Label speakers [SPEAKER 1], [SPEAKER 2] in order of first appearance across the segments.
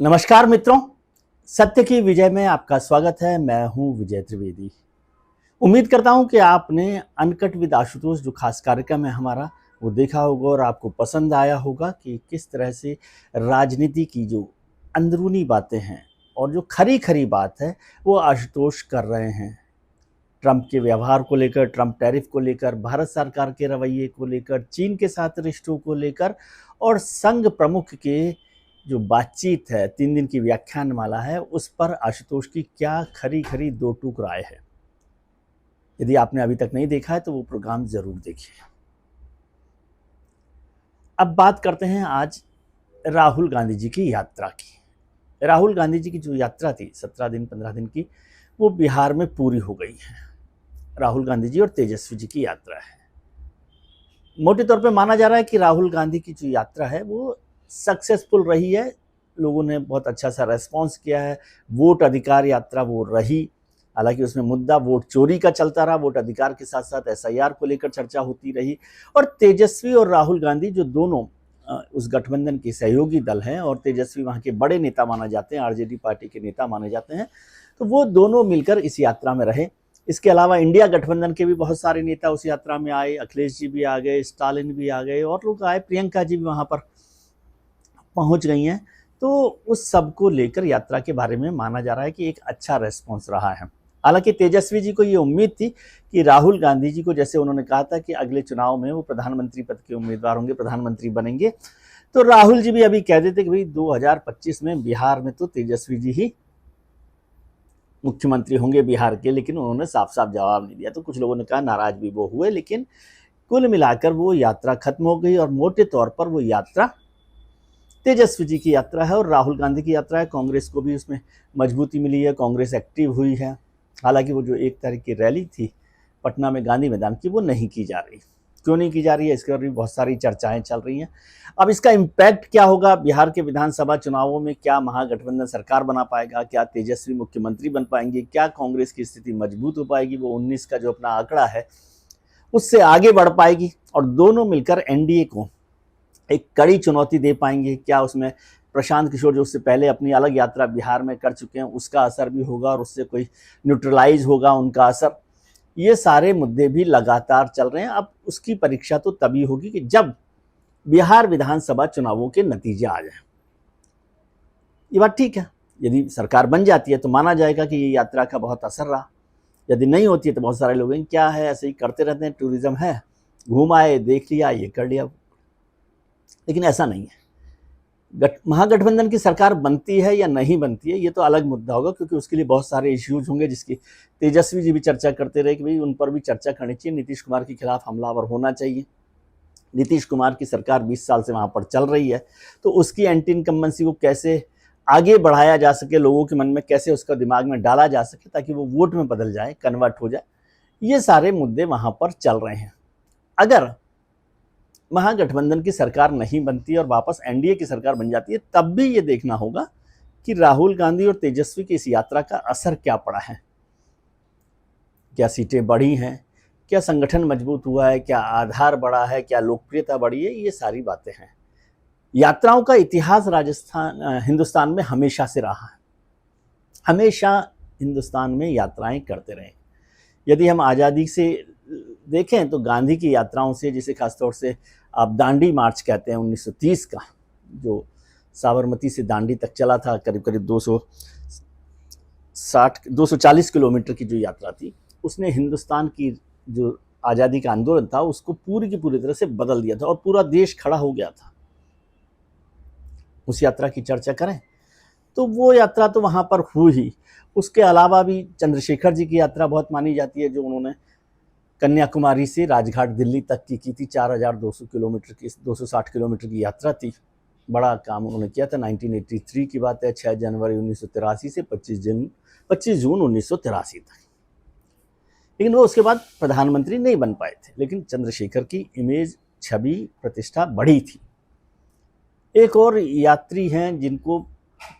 [SPEAKER 1] नमस्कार मित्रों, सत्य की विजय में आपका स्वागत है। मैं हूं विजय त्रिवेदी। उम्मीद करता हूं कि आपने अनकट विद आशुतोष जो खास कार्यक्रम है हमारा वो देखा होगा और आपको पसंद आया होगा कि किस तरह से राजनीति की जो अंदरूनी बातें हैं और जो खरी खरी बात है वो आशुतोष कर रहे हैं। ट्रंप के व्यवहार को लेकर, ट्रंप टैरिफ को लेकर, भारत सरकार के रवैये को लेकर, चीन के साथ रिश्तों को लेकर और संघ प्रमुख के जो बातचीत है, 3 दिन की व्याख्यानमाला है, उस पर आशुतोष की क्या खरी खरी दो टूक राय है। यदि आपने अभी तक नहीं देखा है तो वो प्रोग्राम जरूर देखिए। अब बात करते हैं आज राहुल गांधी जी की यात्रा की। राहुल गांधी जी की जो यात्रा थी 17 दिन 15 दिन की, वो बिहार में पूरी हो गई है। राहुल गांधी जी और तेजस्वी जी की यात्रा है। मोटे तौर पे माना जा रहा है कि राहुल गांधी की जो यात्रा है वो सक्सेसफुल रही है। लोगों ने बहुत अच्छा सा रेस्पॉन्स किया है। वोट अधिकार यात्रा वो रही, हालांकि उसमें मुद्दा वोट चोरी का चलता रहा। वोट अधिकार के साथ साथ एसआईआर को लेकर चर्चा होती रही। और तेजस्वी और राहुल गांधी जो दोनों उस गठबंधन के सहयोगी दल हैं और तेजस्वी वहाँ के बड़े नेता माने जाते हैं, आरजेडी पार्टी के नेता माने जाते हैं, तो वो दोनों मिलकर इस यात्रा में रहे। इसके अलावा इंडिया गठबंधन के भी बहुत सारे नेता उस यात्रा में आए। अखिलेश जी भी आ गए, स्टालिन भी आ गए और लोग आए, प्रियंका जी भी वहाँ पर पहुंच गई हैं। तो उस सब को लेकर यात्रा के बारे में माना जा रहा है कि एक अच्छा रेस्पॉन्स रहा है। हालांकि तेजस्वी जी को ये उम्मीद थी कि राहुल गांधी जी को, जैसे उन्होंने कहा था कि अगले चुनाव में वो प्रधानमंत्री पद के उम्मीदवार होंगे, प्रधानमंत्री बनेंगे, तो राहुल जी भी अभी कह देते कि भाई 2025 में बिहार में तो तेजस्वी जी ही मुख्यमंत्री होंगे बिहार के। लेकिन उन्होंने साफ साफ जवाब नहीं दिया। तो कुछ लोगों ने कहा, नाराज भी वो हुए, लेकिन कुल मिलाकर वो यात्रा खत्म हो गई और मोटे तौर पर वो यात्रा तेजस्वी जी की यात्रा है और राहुल गांधी की यात्रा है। कांग्रेस को भी उसमें मजबूती मिली है, कांग्रेस एक्टिव हुई है। हालांकि वो जो 1 तारीख की रैली थी पटना में गांधी मैदान की, वो नहीं की जा रही। क्यों नहीं की जा रही है, इसके बारे में बहुत सारी चर्चाएं चल रही हैं। अब इसका इम्पैक्ट क्या होगा बिहार के विधानसभा चुनावों में? क्या महागठबंधन सरकार बना पाएगा? क्या तेजस्वी मुख्यमंत्री बन पाएंगे? क्या कांग्रेस की स्थिति मजबूत हो पाएगी? वो 19 का जो अपना आंकड़ा है उससे आगे बढ़ पाएगी और दोनों मिलकर एनडीए को एक कड़ी चुनौती दे पाएंगे? क्या उसमें प्रशांत किशोर जो उससे पहले अपनी अलग यात्रा बिहार में कर चुके हैं उसका असर भी होगा और उससे कोई न्यूट्रलाइज होगा उनका असर? ये सारे मुद्दे भी लगातार चल रहे हैं। अब उसकी परीक्षा तो तभी होगी कि जब बिहार विधानसभा चुनावों के नतीजे आ जाए। ये बात ठीक है, यदि सरकार बन जाती है तो माना जाएगा कि ये यात्रा का बहुत असर रहा। यदि नहीं होती है तो बहुत सारे लोग क्या है, ऐसे ही करते रहते हैं, टूरिज्म है, घूम आए, देख लिया, ये कर लिया। लेकिन ऐसा नहीं है। महागठबंधन की सरकार बनती है या नहीं बनती है ये तो अलग मुद्दा होगा, क्योंकि उसके लिए बहुत सारे इश्यूज होंगे जिसकी तेजस्वी जी भी चर्चा करते रहे कि भाई उन पर भी चर्चा करनी चाहिए। नीतीश कुमार के खिलाफ हमलावर होना चाहिए। नीतीश कुमार की सरकार 20 साल से वहां पर चल रही है, तो उसकी एंटी इनकम्बेंसी को कैसे आगे बढ़ाया जा सके, लोगों के मन में कैसे उसका दिमाग में डाला जा सके ताकि वो वोट में बदल जाए, कन्वर्ट हो जाए, ये सारे मुद्दे वहां पर चल रहे हैं। अगर महागठबंधन की सरकार नहीं बनती और वापस एनडीए की सरकार बन जाती है, तब भी ये देखना होगा कि राहुल गांधी और तेजस्वी की इस यात्रा का असर क्या पड़ा है। क्या सीटें बढ़ी हैं, क्या संगठन मजबूत हुआ है, क्या आधार बढ़ा है, क्या लोकप्रियता बढ़ी है, ये सारी बातें हैं। यात्राओं का इतिहास हिंदुस्तान में हमेशा से रहा है। हमेशा हिंदुस्तान में यात्राएं करते रहे। यदि हम आज़ादी से देखें तो गांधी की यात्राओं से, जिसे खासतौर से आप दांडी मार्च कहते हैं 1930 का, जो साबरमती से दांडी तक चला था, करीब करीब 240 किलोमीटर की जो यात्रा थी, उसने हिंदुस्तान की जो आज़ादी का आंदोलन था उसको पूरी की पूरी तरह से बदल दिया था और पूरा देश खड़ा हो गया था। उस यात्रा की चर्चा करें तो वो यात्रा तो वहाँ पर हुई। उसके अलावा भी चंद्रशेखर जी की यात्रा बहुत मानी जाती है, जो उन्होंने कन्याकुमारी से राजघाट दिल्ली तक की थी। 4200 किलोमीटर की, 260 किलोमीटर की यात्रा थी। बड़ा काम उन्होंने किया था। 1983 की बात है, 6 जनवरी 1983 से 25 जून 1983 तक। लेकिन वो उसके बाद प्रधानमंत्री नहीं बन पाए थे। लेकिन चंद्रशेखर की इमेज, छवि, प्रतिष्ठा बढ़ी थी। एक और यात्री हैं जिनको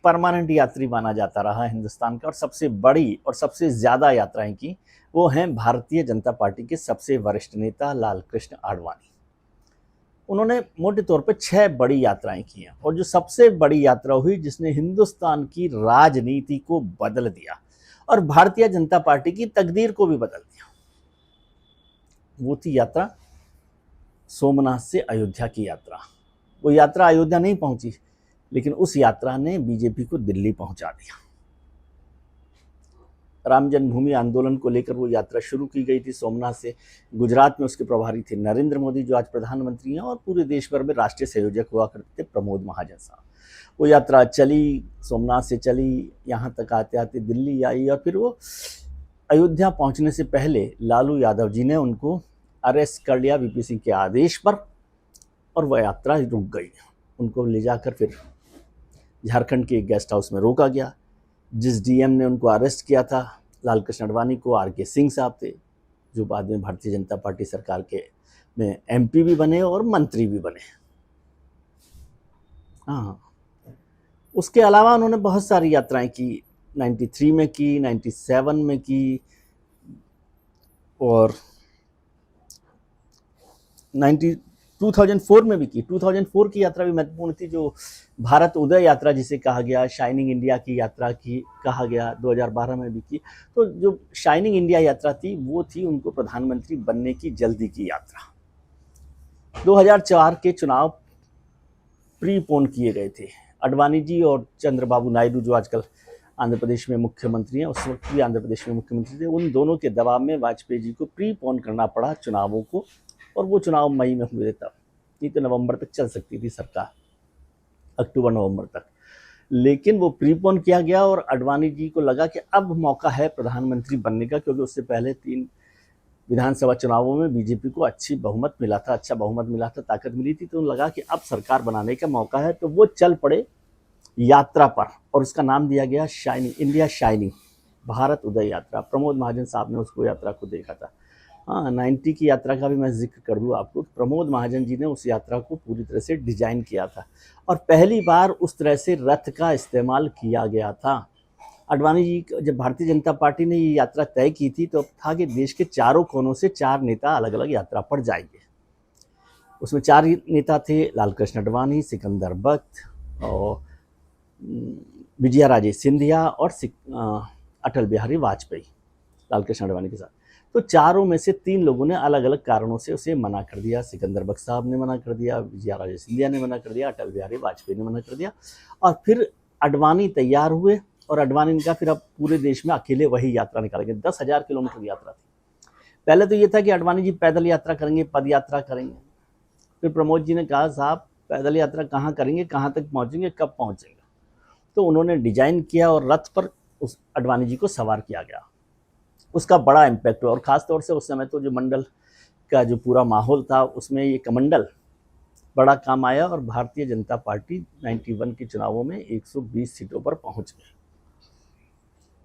[SPEAKER 1] परमानेंट यात्री माना जाता रहा हिंदुस्तान का और सबसे बड़ी और सबसे ज़्यादा यात्राएं की, वो हैं भारतीय जनता पार्टी के सबसे वरिष्ठ नेता लाल कृष्ण आडवाणी। उन्होंने मोटे तौर पे 6 बड़ी यात्राएं की हैं, और जो सबसे बड़ी यात्रा हुई जिसने हिंदुस्तान की राजनीति को बदल दिया और भारतीय जनता पार्टी की तकदीर को भी बदल दिया, वो थी यात्रा सोमनाथ से अयोध्या की यात्रा। वो यात्रा अयोध्या नहीं पहुंची, लेकिन उस यात्रा ने बीजेपी को दिल्ली पहुंचा दिया। राम जन्मभूमि आंदोलन को लेकर वो यात्रा शुरू की गई थी सोमनाथ से। गुजरात में उसके प्रभारी थे नरेंद्र मोदी, जो आज प्रधानमंत्री हैं, और पूरे देश भर में राष्ट्रीय संयोजक हुआ करते थे प्रमोद महाजन साहब। वो यात्रा चली, सोमनाथ से चली, यहाँ तक आते आते दिल्ली आई, और फिर वो अयोध्या पहुँचने से पहले लालू यादव जी ने उनको अरेस्ट कर लिया वीपी सिंह के आदेश पर, और वह यात्रा रुक गई। उनको ले जाकर फिर झारखंड के एक गेस्ट हाउस में रोका गया। जिस डीएम ने उनको अरेस्ट किया था, लालकृष्ण आडवाणी को, आर.के. सिंह साहब थे, जो बाद में भारतीय जनता पार्टी सरकार के में एमपी भी बने और मंत्री भी बने। हाँ, उसके अलावा उन्होंने बहुत सारी यात्राएं की, 93 में की, 97 में की, और 2004 में भी की। 2004 की यात्रा भी महत्वपूर्ण थी, जो भारत उदय यात्रा जिसे कहा गया, शाइनिंग इंडिया की यात्रा की कहा गया, 2012 में भी की। तो जो शाइनिंग इंडिया यात्रा थी वो थी उनको प्रधानमंत्री बनने की जल्दी की यात्रा। 2004 के चुनाव प्रीपोन किए गए थे। आडवाणी जी और चंद्रबाबू नायडू, जो आजकल आंध्र प्रदेश में मुख्यमंत्री हैं, उस वक्त भी आंध्र प्रदेश में मुख्यमंत्री थे, उन दोनों के दबाव में वाजपेयी जी को प्रीपोन करना पड़ा चुनावों को, और वो चुनाव मई में हुए तब। नहीं तो नवंबर तक चल सकती थी सरकार, अक्टूबर नवंबर तक, लेकिन वो प्रीपोन किया गया। और आडवाणी जी को लगा कि अब मौका है प्रधानमंत्री बनने का, क्योंकि उससे पहले 3 विधानसभा चुनावों में बीजेपी को अच्छा बहुमत मिला था, ताकत मिली थी, तो उन्हें लगा कि अब सरकार बनाने का मौका है। तो वो चल पड़े यात्रा पर, और उसका नाम दिया गया शाइनिंग भारत उदय यात्रा। प्रमोद महाजन साहब ने उसको यात्रा को देखा था। हाँ, 90 की यात्रा का भी मैं जिक्र कर दूँ आपको। प्रमोद महाजन जी ने उस यात्रा को पूरी तरह से डिजाइन किया था, और पहली बार उस तरह से रथ का इस्तेमाल किया गया था। आडवाणी जी, जब भारतीय जनता पार्टी ने ये यात्रा तय की थी, तो था कि देश के चारों कोनों से 4 नेता अलग अलग यात्रा पर जाएंगे। उसमें 4 नेता थे, लालकृष्ण आडवाणी, सिकंदर बख्त, और विजयाराजे सिंधिया, और अटल बिहारी वाजपेयी, लालकृष्ण आडवाणी के साथ। तो चारों में से 3 लोगों ने अलग अलग कारणों से उसे मना कर दिया। सिकंदर बख्त साहब ने मना कर दिया, विजयाराजे सिंधिया ने मना कर दिया, अटल बिहारी वाजपेयी ने मना कर दिया। और फिर आडवाणी तैयार हुए, और आडवाणी का फिर अब पूरे देश में अकेले वही यात्रा निकालेंगे। 10,000 किलोमीटर यात्रा थी। पहले तो ये था कि आडवाणी जी पैदल यात्रा करेंगे, पद यात्रा करेंगे। फिर प्रमोद जी ने कहा, साहब पैदल यात्रा कहाँ करेंगे, कहाँ तक पहुँचेंगे, कब पहुँचेंगे? तो उन्होंने डिजाइन किया, और रथ पर उस आडवाणी जी को सवार किया गया। उसका बड़ा इम्पैक्ट हुआ, और ख़ासतौर से उस समय तो जो मंडल का जो पूरा माहौल था, उसमें ये कमंडल बड़ा काम आया, और भारतीय जनता पार्टी 91 के चुनावों में 120 सीटों पर पहुंच गई।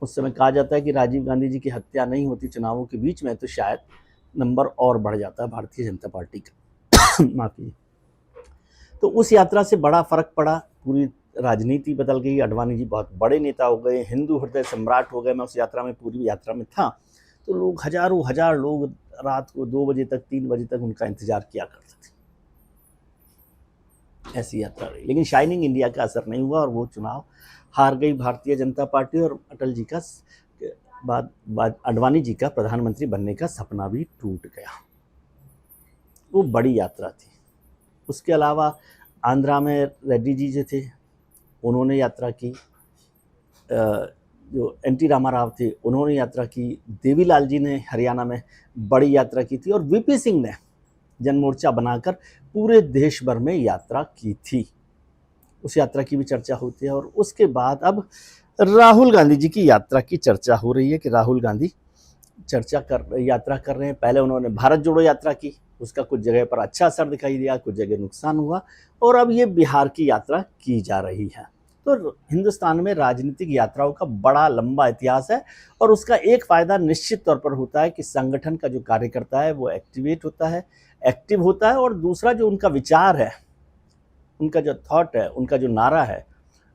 [SPEAKER 1] उस समय कहा जाता है कि राजीव गांधी जी की हत्या नहीं होती चुनावों के बीच में, तो शायद नंबर और बढ़ जाता भारतीय जनता पार्टी का। माफी। तो उस यात्रा से बड़ा फर्क पड़ा, पूरी राजनीति बदल गई। आडवाणी जी बहुत बड़े नेता हो गए, हिंदू हृदय सम्राट हो गए। मैं उस यात्रा में, पूरी यात्रा में था, तो लोग हजारों हजार लोग रात को 2 बजे तक, 3 बजे तक उनका इंतजार किया करते थे। ऐसी यात्रा रही, लेकिन शाइनिंग इंडिया का असर नहीं हुआ, और वो चुनाव हार गई भारतीय जनता पार्टी, और अटल जी का बाद आडवाणी जी का प्रधानमंत्री बनने का सपना भी टूट गया। वो बड़ी यात्रा थी। उसके अलावा आंध्रा में रेड्डी जी जो थे, उन्होंने यात्रा की। जो एन.टी. रामाराव थे, उन्होंने यात्रा की। देवीलाल जी ने हरियाणा में बड़ी यात्रा की थी, और वीपी सिंह ने जनमोर्चा बनाकर पूरे देश भर में यात्रा की थी। उस यात्रा की भी चर्चा होती है। और उसके बाद अब राहुल गांधी जी की यात्रा की चर्चा हो रही है कि राहुल गांधी यात्रा कर रहे हैं। पहले उन्होंने भारत जोड़ो यात्रा की, उसका कुछ जगह पर अच्छा असर दिखाई दिया, कुछ जगह नुकसान हुआ, और अब ये बिहार की यात्रा की जा रही है। तो हिंदुस्तान में राजनीतिक यात्राओं का बड़ा लंबा इतिहास है, और उसका एक फ़ायदा निश्चित तौर पर होता है कि संगठन का जो कार्यकर्ता है वो एक्टिव होता है, और दूसरा जो उनका विचार है, उनका जो थॉट है, उनका जो नारा है,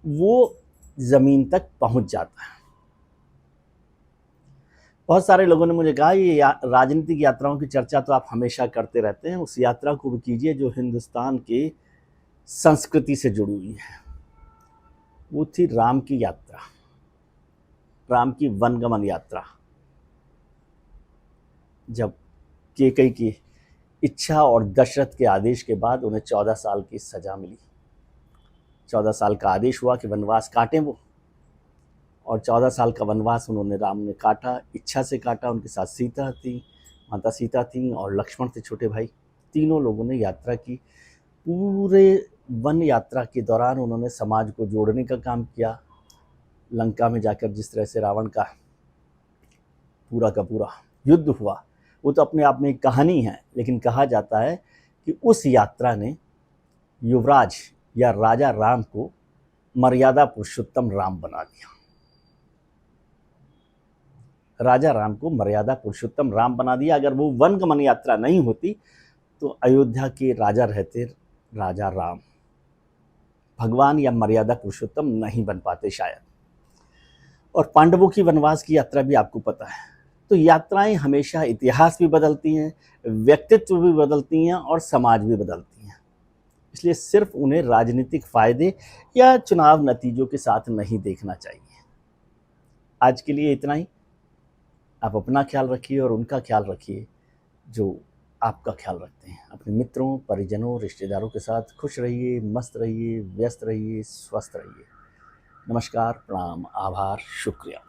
[SPEAKER 1] वो ज़मीन तक पहुंच जाता है। बहुत सारे लोगों ने मुझे कहा ये राजनीतिक यात्राओं की चर्चा तो आप हमेशा करते रहते हैं, उस यात्रा को भी कीजिए जो हिंदुस्तान की संस्कृति से जुड़ी हुई है। वो थी राम की यात्रा, राम की वनगमन यात्रा। जब कैकेयी की इच्छा और दशरथ के आदेश के बाद उन्हें 14 साल की सजा मिली, 14 साल का आदेश हुआ कि वनवास काटें वो, और 14 साल का वनवास उन्होंने राम ने काटा, इच्छा से काटा। उनके साथ सीता थी, माता सीता थी, और लक्ष्मण थे छोटे भाई। तीनों लोगों ने यात्रा की। पूरे वन यात्रा के दौरान उन्होंने समाज को जोड़ने का काम किया। लंका में जाकर जिस तरह से रावण का पूरा युद्ध हुआ, वो तो अपने आप में एक कहानी है, लेकिन कहा जाता है कि उस यात्रा ने युवराज या राजा राम को मर्यादा पुरुषोत्तम राम बना दिया। राजा राम को मर्यादा पुरुषोत्तम राम बना दिया। अगर वो वनगमन यात्रा नहीं होती तो अयोध्या के राजा रहते राजा राम, भगवान या मर्यादा पुरुषोत्तम नहीं बन पाते शायद। और पांडवों की वनवास की यात्रा भी आपको पता है। तो यात्राएं हमेशा इतिहास भी बदलती हैं, व्यक्तित्व भी बदलती हैं, और समाज भी बदलती हैं। इसलिए सिर्फ उन्हें राजनीतिक फायदे या चुनाव नतीजों के साथ नहीं देखना चाहिए। आज के लिए इतना ही। आप अपना ख्याल रखिए और उनका ख्याल रखिए जो आपका ख्याल रखते हैं। अपने मित्रों, परिजनों, रिश्तेदारों के साथ खुश रहिए, मस्त रहिए, व्यस्त रहिए, स्वस्थ रहिए। नमस्कार, प्रणाम, आभार, शुक्रिया।